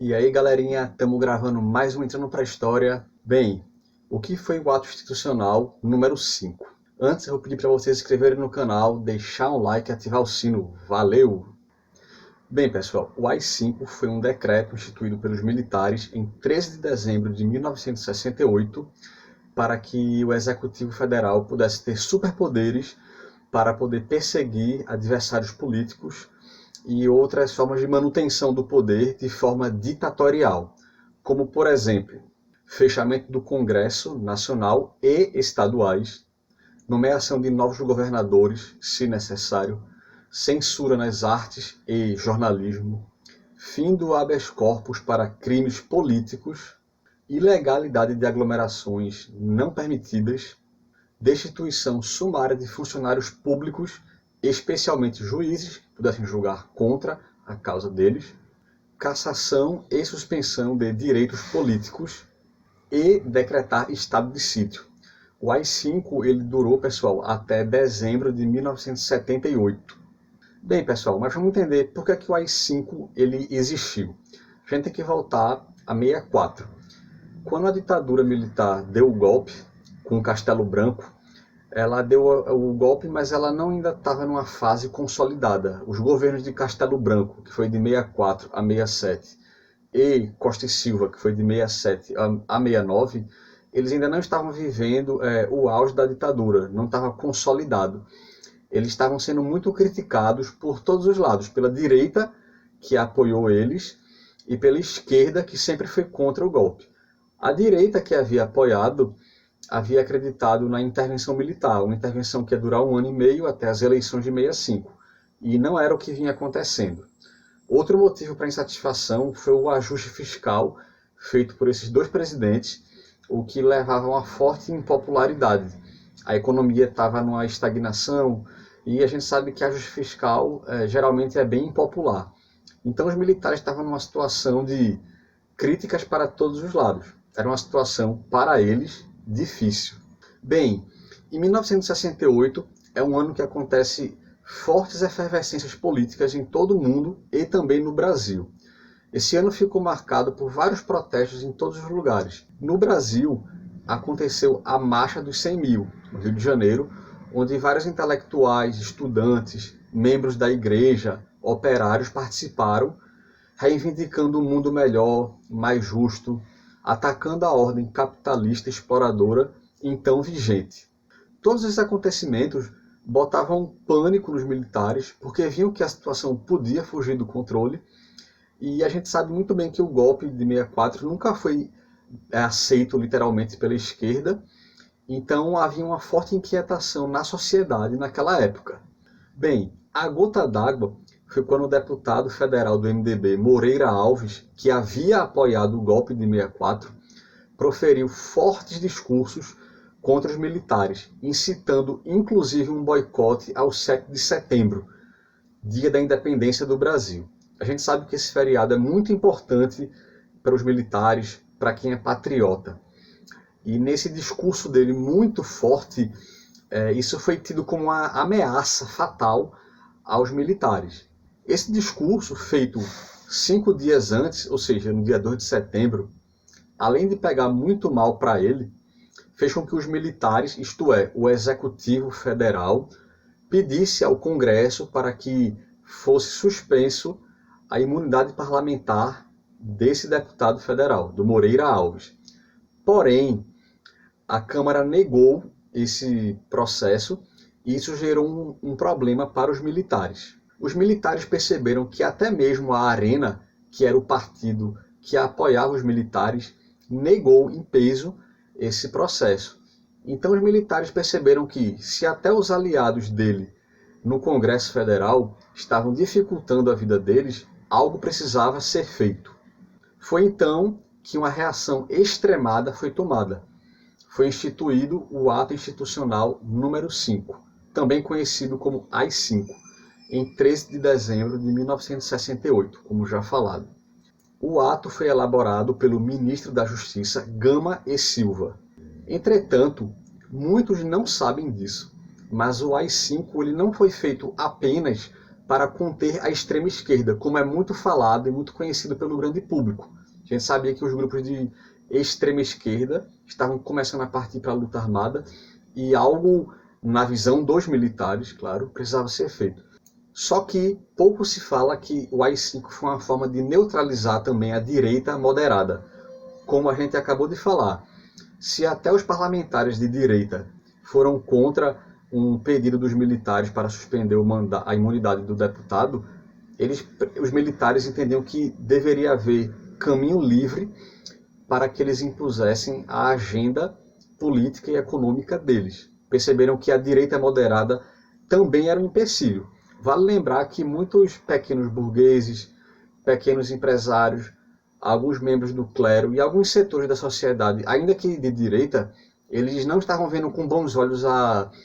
E aí, galerinha, estamos gravando mais um Entrando para a História. Bem, o que foi o ato institucional número 5? Antes, eu vou pedir para vocês se inscreverem no canal, deixar um like e ativar o sino. Valeu! Bem, pessoal, o AI-5 foi um decreto instituído pelos militares em 13 de dezembro de 1968 para que o Executivo Federal pudesse ter superpoderes para poder perseguir adversários políticos e outras formas de manutenção do poder de forma ditatorial, como, por exemplo, fechamento do Congresso Nacional e estaduais, nomeação de novos governadores, se necessário, censura nas artes e jornalismo, fim do habeas corpus para crimes políticos, ilegalidade de aglomerações não permitidas, destituição sumária de funcionários públicos, especialmente juízes, que pudessem julgar contra a causa deles, cassação e suspensão de direitos políticos e decretar estado de sítio. O AI-5 ele durou, pessoal, até dezembro de 1978. Bem, pessoal, mas vamos entender por que o AI-5 ele existiu. A gente tem que voltar a 64. Quando a ditadura militar deu o golpe com o Castelo Branco, ela deu o golpe, mas ela não ainda estava numa fase consolidada. Os governos de Castelo Branco, que foi de 64 a 67, e Costa e Silva, que foi de 67 a 69, eles ainda não estavam vivendo o auge da ditadura, não estava consolidado. Eles estavam sendo muito criticados por todos os lados, pela direita, que apoiou eles, e pela esquerda, que sempre foi contra o golpe. A direita, que havia apoiado, havia acreditado na intervenção militar, uma intervenção que ia durar 1 ano e meio até as eleições de 65, e não era o que vinha acontecendo. Outro motivo para insatisfação foi o ajuste fiscal feito por esses dois presidentes, o que levava a uma forte impopularidade. A economia estava numa estagnação, e a gente sabe que ajuste fiscal geralmente é bem impopular. Então os militares estavam numa situação de críticas para todos os lados. Era uma situação, para eles, difícil. Bem, em 1968 é um ano que acontece fortes efervescências políticas em todo o mundo e também no Brasil. Esse ano ficou marcado por vários protestos em todos os lugares. No Brasil, aconteceu a Marcha dos 100 Mil, no Rio de Janeiro, onde vários intelectuais, estudantes, membros da igreja, operários participaram, reivindicando um mundo melhor, mais justo, atacando a ordem capitalista exploradora então vigente. Todos esses acontecimentos botavam pânico nos militares, porque viam que a situação podia fugir do controle, e a gente sabe muito bem que o golpe de 64 nunca foi aceito literalmente pela esquerda, então havia uma forte inquietação na sociedade naquela época. Bem, a gota d'água foi quando o deputado federal do MDB, Moreira Alves, que havia apoiado o golpe de 64, proferiu fortes discursos contra os militares, incitando inclusive um boicote ao 7 de setembro, dia da independência do Brasil. A gente sabe que esse feriado é muito importante para os militares, para quem é patriota. E nesse discurso dele muito forte, isso foi tido como uma ameaça fatal aos militares. Esse discurso, feito 5 dias antes, ou seja, no dia 2 de setembro, além de pegar muito mal para ele, fez com que os militares, isto é, o Executivo Federal, pedisse ao Congresso para que fosse suspenso a imunidade parlamentar desse deputado federal, do Moreira Alves. Porém, a Câmara negou esse processo e isso gerou um problema para os militares. Os militares perceberam que até mesmo a Arena, que era o partido que apoiava os militares, negou em peso esse processo. Então os militares perceberam que, se até os aliados dele no Congresso Federal estavam dificultando a vida deles, algo precisava ser feito. Foi então que uma reação extremada foi tomada. Foi instituído o Ato Institucional número 5, também conhecido como AI-5, em 13 de dezembro de 1968, como já falado. O ato foi elaborado pelo ministro da Justiça, Gama e Silva. Entretanto, muitos não sabem disso, mas o AI-5 ele não foi feito apenas para conter a extrema esquerda, como é muito falado e muito conhecido pelo grande público. A gente sabia que os grupos de extrema esquerda estavam começando a partir para a luta armada e algo, na visão dos militares, claro, precisava ser feito. Só que pouco se fala que o AI-5 foi uma forma de neutralizar também a direita moderada. Como a gente acabou de falar, se até os parlamentares de direita foram contra um pedido dos militares para suspender a imunidade do deputado, os militares entendiam que deveria haver caminho livre para que eles impusessem a agenda política e econômica deles. Perceberam que a direita moderada também era um empecilho. Vale lembrar que muitos pequenos burgueses, pequenos empresários, alguns membros do clero e alguns setores da sociedade, ainda que de direita, eles não estavam vendo com bons olhos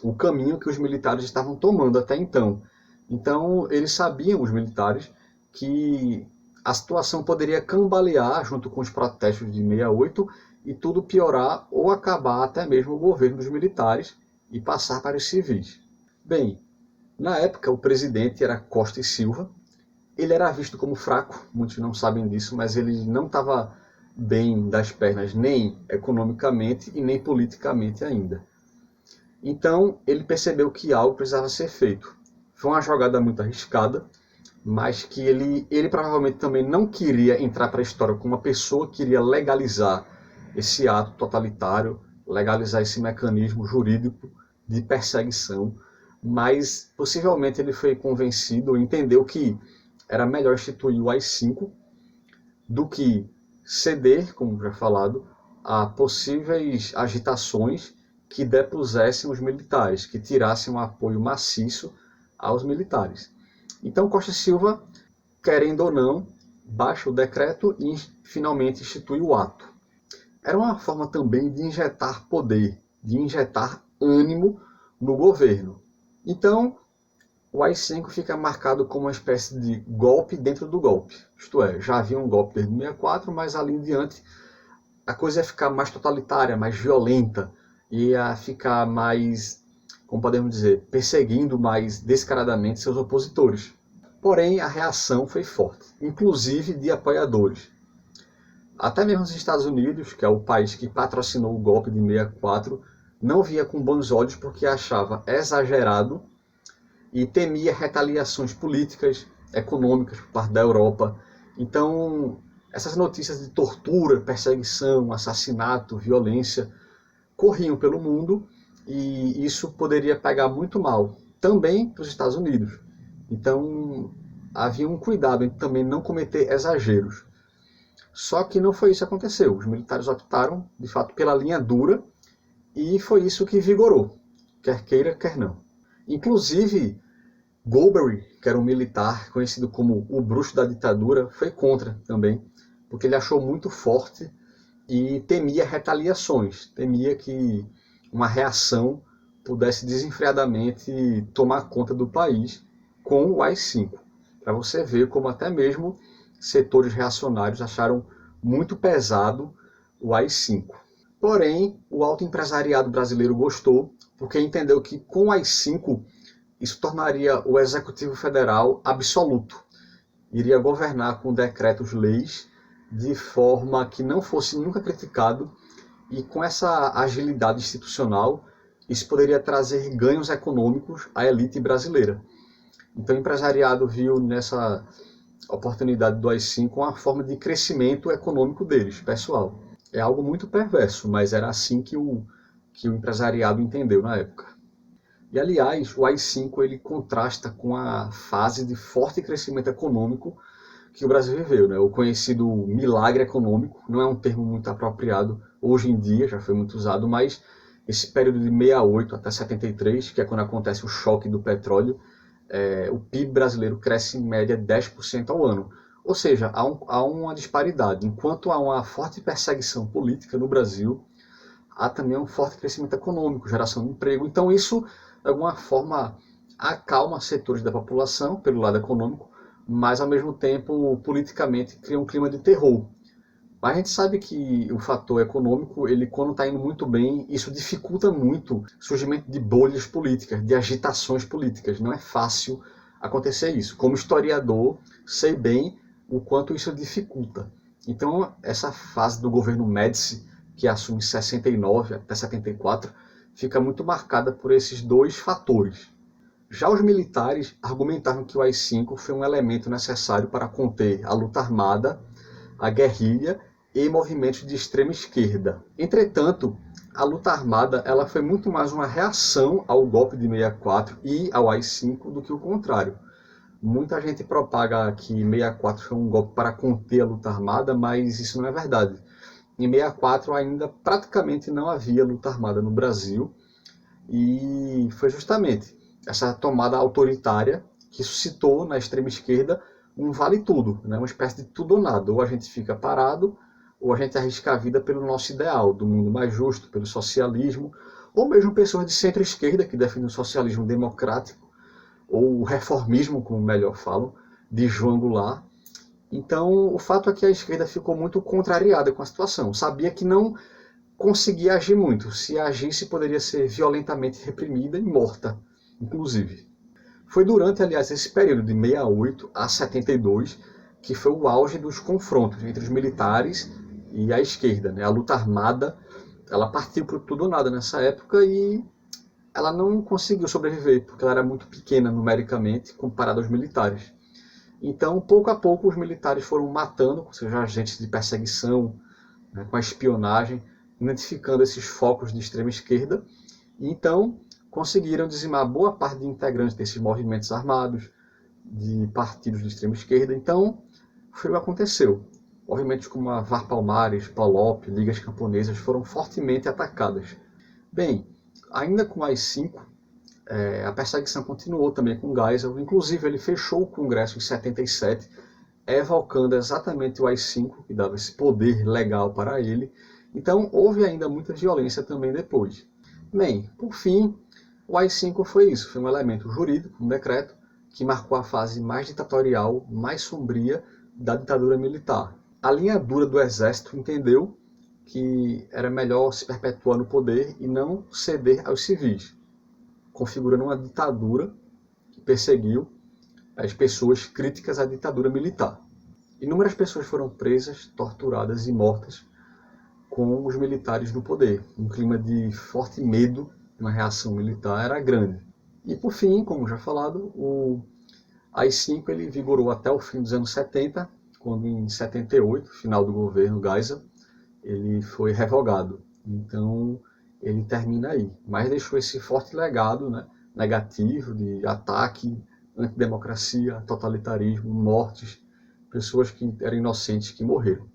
o caminho que os militares estavam tomando até então. Então, eles sabiam, os militares, que a situação poderia cambalear junto com os protestos de 68 e tudo piorar ou acabar até mesmo o governo dos militares e passar para os civis. Bem, na época o presidente era Costa e Silva. Ele era visto como fraco, muitos não sabem disso, mas ele não estava bem das pernas, nem economicamente e nem politicamente ainda. Então, ele percebeu que algo precisava ser feito. Foi uma jogada muito arriscada, mas que ele provavelmente também não queria entrar para a história como uma pessoa que queria legalizar esse ato totalitário, legalizar esse mecanismo jurídico de perseguição, mas possivelmente ele foi convencido, entendeu que era melhor instituir o AI-5 do que ceder, como já falado, a possíveis agitações que depusessem os militares, que tirassem um apoio maciço aos militares. Então Costa e Silva, querendo ou não, baixa o decreto e finalmente institui o ato. Era uma forma também de injetar poder, de injetar ânimo no governo. Então, o AI-5 fica marcado como uma espécie de golpe dentro do golpe. Isto é, já havia um golpe desde 64, mas ali em diante a coisa ia ficar mais totalitária, mais violenta, ia ficar mais, como podemos dizer, perseguindo mais descaradamente seus opositores. Porém, a reação foi forte, inclusive de apoiadores. Até mesmo os Estados Unidos, que é o país que patrocinou o golpe de 64, não via com bons olhos porque achava exagerado e temia retaliações políticas, econômicas por parte da Europa. Então, essas notícias de tortura, perseguição, assassinato, violência, corriam pelo mundo e isso poderia pegar muito mal, também para os Estados Unidos. Então, havia um cuidado em também não cometer exageros. Só que não foi isso que aconteceu. Os militares optaram, de fato, pela linha dura e foi isso que vigorou, quer queira, quer não. Inclusive, Golbery, que era um militar conhecido como o bruxo da ditadura, foi contra também, porque ele achou muito forte e temia retaliações, temia que uma reação pudesse desenfreadamente tomar conta do país com o AI-5. Para você ver como até mesmo setores reacionários acharam muito pesado o AI-5. Porém, o alto empresariado brasileiro gostou, porque entendeu que com o AI-5 isso tornaria o Executivo Federal absoluto. Iria governar com decretos-leis de forma que não fosse nunca criticado e com essa agilidade institucional isso poderia trazer ganhos econômicos à elite brasileira. Então o empresariado viu nessa oportunidade do AI-5 uma forma de crescimento econômico deles, pessoal. É algo muito perverso, mas era assim que o empresariado entendeu na época. E, aliás, o AI-5 ele contrasta com a fase de forte crescimento econômico que o Brasil viveu, né? O conhecido milagre econômico, não é um termo muito apropriado hoje em dia, já foi muito usado, mas esse período de 68 até 73, que é quando acontece o choque do petróleo, o PIB brasileiro cresce em média 10% ao ano. Ou seja, há uma disparidade. Enquanto há uma forte perseguição política no Brasil, há também um forte crescimento econômico, geração de emprego. Então isso, de alguma forma, acalma setores da população, pelo lado econômico, mas, ao mesmo tempo, politicamente, cria um clima de terror. Mas a gente sabe que o fator econômico, ele quando está indo muito bem, isso dificulta muito o surgimento de bolhas políticas, de agitações políticas. Não é fácil acontecer isso. Como historiador, sei bem o quanto isso dificulta. Então, essa fase do governo Médici, que assume 69 até 74, fica muito marcada por esses dois fatores. Já os militares argumentavam que o AI-5 foi um elemento necessário para conter a luta armada, a guerrilha e movimentos de extrema esquerda. Entretanto, a luta armada ela foi muito mais uma reação ao golpe de 64 e ao AI-5 do que o contrário. Muita gente propaga que 64 foi um golpe para conter a luta armada, mas isso não é verdade. Em 64 ainda praticamente não havia luta armada no Brasil, e foi justamente essa tomada autoritária que suscitou na extrema esquerda um vale tudo, né? Uma espécie de tudo ou nada. Ou a gente fica parado, ou a gente arrisca a vida pelo nosso ideal, do mundo mais justo, pelo socialismo, ou mesmo pessoas de centro-esquerda que defendem o socialismo democrático, ou o reformismo, como melhor falam, de João Goulart. Então, o fato é que a esquerda ficou muito contrariada com a situação. Sabia que não conseguia agir muito. Se agisse, poderia ser violentamente reprimida e morta, inclusive. Foi durante, aliás, esse período de 68 a 72 que foi o auge dos confrontos entre os militares e a esquerda, né? A luta armada, ela partiu para tudo ou nada nessa época e ela não conseguiu sobreviver, porque ela era muito pequena numericamente comparada aos militares. Então, pouco a pouco, os militares foram matando, com seus agentes de perseguição, né, com a espionagem, identificando esses focos de extrema esquerda, e então conseguiram dizimar boa parte de integrantes desses movimentos armados, de partidos de extrema esquerda. Então, foi o que aconteceu. Movimentos como a VAR Palmares, PALOP, Ligas Camponesas foram fortemente atacadas. Bem, ainda com as 5, a perseguição continuou também com Geisel. Inclusive, ele fechou o Congresso em 77, evocando exatamente o AI-5, que dava esse poder legal para ele. Então, houve ainda muita violência também depois. Bem, por fim, o AI-5 foi isso, foi um elemento jurídico, um decreto, que marcou a fase mais ditatorial, mais sombria da ditadura militar. A linha dura do exército entendeu que era melhor se perpetuar no poder e não ceder aos civis, configurando uma ditadura que perseguiu as pessoas críticas à ditadura militar. Inúmeras pessoas foram presas, torturadas e mortas com os militares no poder. Um clima de forte medo, uma reação militar era grande. E por fim, como já falado, o AI-5 ele vigorou até o fim dos anos 70, quando em 78, final do governo Geisel, ele foi revogado. Então ele termina aí. Mas deixou esse forte legado, né, negativo de ataque, antidemocracia, totalitarismo, mortes, pessoas que eram inocentes que morreram.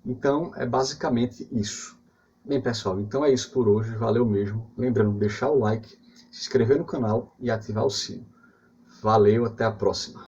Então é basicamente isso. Bem pessoal, então é isso por hoje, valeu mesmo. Lembrando de deixar o like, se inscrever no canal e ativar o sino. Valeu, até a próxima.